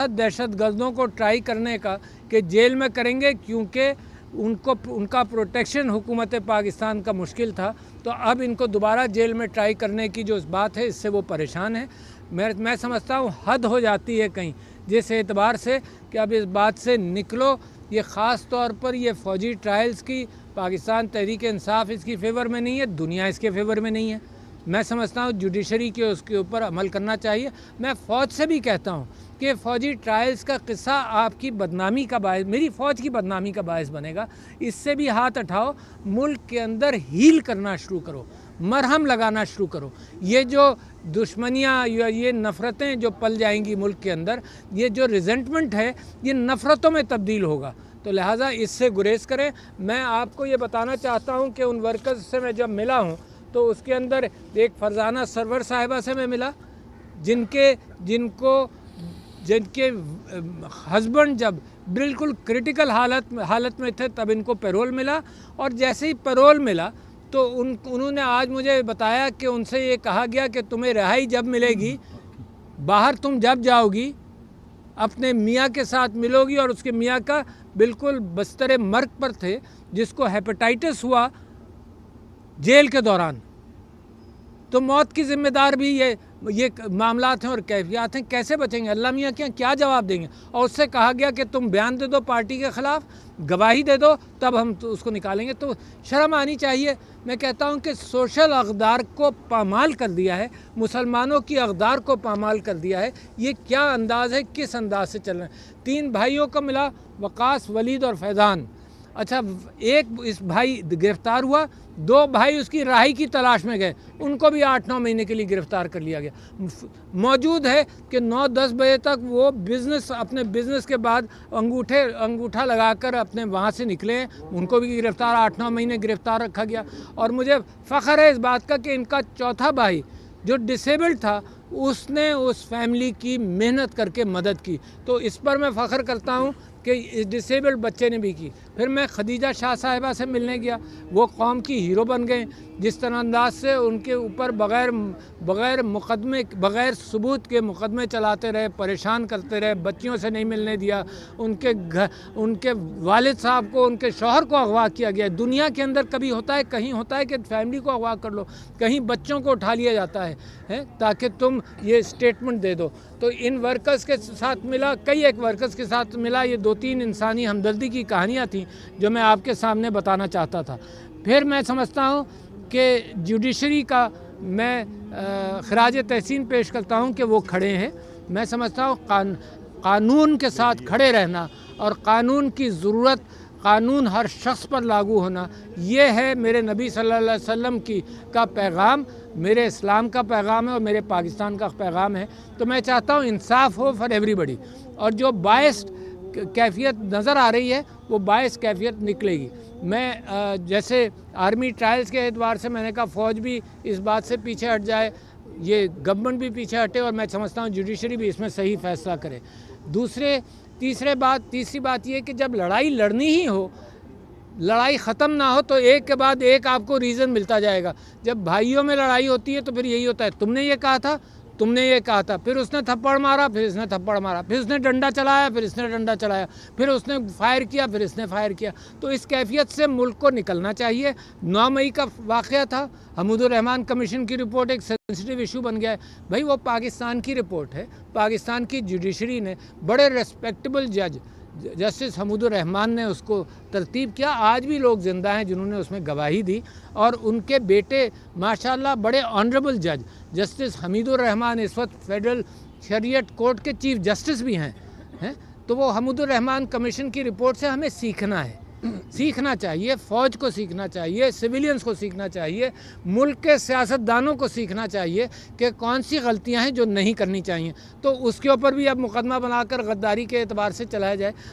दहशत गर्दों को ट्राई करने का कि जेल में करेंगे, क्योंकि उनका प्रोटेक्शन हुकूमत पाकिस्तान का मुश्किल था, तो अब इनको दोबारा जेल में ट्राई करने की जो बात है, इससे वो परेशान है। मैं समझता हूँ हद हो जाती है कहीं, जिस एतबार से कि अब इस बात से निकलो। ये ख़ास तौर पर ये फ़ौजी ट्रायल्स की पाकिस्तान तहरीक इंसाफ इसकी फेवर में नहीं है, दुनिया इसके फेवर में नहीं है। मैं समझता हूँ जुडिशरी के उसके ऊपर अमल करना चाहिए। मैं फ़ौज से भी कहता हूँ कि फ़ौजी ट्रायल्स का किस्सा आपकी बदनामी का बायस, मेरी फ़ौज की बदनामी का बायस बनेगा। इससे भी हाथ उठाओ, मुल्क के अंदर हील करना शुरू करो, मरहम लगाना शुरू करो। ये जो दुश्मनियाँ या ये नफ़रतें जो पल जाएंगी मुल्क के अंदर, ये जो रिजेंटमेंट है, ये नफ़रतों में तब्दील होगा। तो लिहाजा इससे गुरेज करें। मैं आपको ये बताना चाहता हूँ कि उन वर्कर्स से मैं जब मिला हूँ तो उसके अंदर एक फरजाना सरवर साहिबा से मैं मिला, जिनके हस्बैंड जब बिल्कुल क्रिटिकल हालत में थे, तब इनको पैरोल मिला। और जैसे ही पैरोल मिला तो उन्होंने आज मुझे बताया कि उनसे ये कहा गया कि तुम्हें रिहाई जब मिलेगी, बाहर तुम जब जाओगी, अपने मियाँ के साथ मिलोगी, और उसके मियाँ का बिल्कुल बस्तर मर्ग पर थे, जिसको हेपेटाइटिस हुआ जेल के दौरान। तो मौत की ज़िम्मेदार भी ये मामलात हैं और कैफियत हैं। कैसे बचेंगे? अल्लाह मियाँ क्या जवाब देंगे? और उससे कहा गया कि तुम बयान दे दो पार्टी के ख़िलाफ़, गवाही दे दो, तब हम तो उसको निकालेंगे। तो शर्म आनी चाहिए। मैं कहता हूँ कि सोशल अक़दार को पामाल कर दिया है, मुसलमानों की अक़दार को पामाल कर दिया है। ये क्या अंदाज़ है, किस अंदाज से चल रहे हैं? 3 भाइयों को मिला, वकास, वलीद और फैज़ान। अच्छा, एक इस भाई गिरफ़्तार हुआ, 2 भाई उसकी राही की तलाश में गए, उनको भी 8-9 महीने के लिए गिरफ़्तार कर लिया गया। मौजूद है कि 9-10 बजे तक वो अपने बिज़नेस के बाद अंगूठा लगाकर अपने वहाँ से निकले हैं, उनको भी गिरफ़्तार 8-9 महीने गिरफ़्तार रखा गया। और मुझे फ़ख्र है इस बात का कि इनका चौथा भाई जो डिसेबल्ड था, उसने उस फैमिली की मेहनत करके मदद की। तो इस पर मैं फ़ख्र करता हूँ कि इस डिसेबल्ड बच्चे ने भी की। फिर मैं खदीजा शाह साहिबा से मिलने गया, वो कौम की हीरो बन गए। जिस तरह अंदाज से उनके ऊपर बग़ैर सबूत के मुकदमे चलाते रहे, परेशान करते रहे, बच्चियों से नहीं मिलने दिया, उनके वालिद साहब को, उनके शौहर को अगवा किया गया। दुनिया के अंदर कभी होता है, कहीं होता है कि फैमिली को अगवा कर लो, कहीं बच्चों को उठा लिया जाता है ताकि तुम ये स्टेटमेंट दे दो। तो इन वर्कर्स के साथ मिला, कई एक वर्कर्स के साथ मिला। ये 2-3 इंसानी हमदर्दी की कहानियाँ थीं जो मैं आपके सामने बताना चाहता था। फिर मैं समझता हूँ कि जुडिशरी का मैं खराज तहसीन पेश करता हूँ कि वो खड़े हैं। मैं समझता हूँ कानून के साथ खड़े रहना और कानून की ज़रूरत, कानून हर शख्स पर लागू होना, ये है मेरे नबी सल्लल्लाहु अलैहि वसल्लम का पैगाम, मेरे इस्लाम का पैगाम है और मेरे पाकिस्तान का पैगाम है। तो मैं चाहता हूँ इंसाफ हो फॉर एवरीबडी, और जो बायस्ड कैफियत नज़र आ रही है वो बायस कैफियत निकलेगी। मैं जैसे आर्मी ट्रायल्स के एतबार से मैंने कहा फ़ौज भी इस बात से पीछे हट जाए, ये गवर्नमेंट भी पीछे हटे, और मैं समझता हूँ जुडिशरी भी इसमें सही फ़ैसला करे। तीसरी बात ये कि जब लड़ाई लड़नी ही हो, लड़ाई ख़त्म ना हो, तो एक के बाद एक आपको रीज़न मिलता जाएगा। जब भाइयों में लड़ाई होती है तो फिर यही होता है, तुमने ये कहा था, तुमने ये कहा था, फिर उसने थप्पड़ मारा, फिर इसने थप्पड़ मारा, फिर उसने डंडा चलाया, फिर इसने डंडा चलाया, फिर उसने फायर किया, फिर इसने फायर किया। तो इस कैफियत से मुल्क को निकलना चाहिए। 9 मई का वाक़या था, हमूदुर रहमान कमीशन की रिपोर्ट एक सेंसिटिव इशू बन गया है। भाई वो पाकिस्तान की रिपोर्ट है, पाकिस्तान की जुडिशरी ने बड़े रेस्पेक्टेबल जस्टिस हमूदुर रहमान ने उसको तरतीब किया। आज भी लोग ज़िंदा हैं जिन्होंने उसमें गवाही दी, और उनके बेटे माशाल्लाह बड़े ऑनरेबल जज जस्टिस हमीदुर रहमान इस वक्त फेडरल शरीयत कोर्ट के चीफ जस्टिस भी हैं। तो वो हमूदुर रहमान कमीशन की रिपोर्ट से हमें सीखना चाहिए, फ़ौज को सीखना चाहिए, सिविलियंस को सीखना चाहिए, मुल्क के सियासतदानों को सीखना चाहिए कि कौन सी गलतियां हैं जो नहीं करनी चाहिए। तो उसके ऊपर भी अब मुकदमा बनाकर गद्दारी के एतबार से चलाया जाए।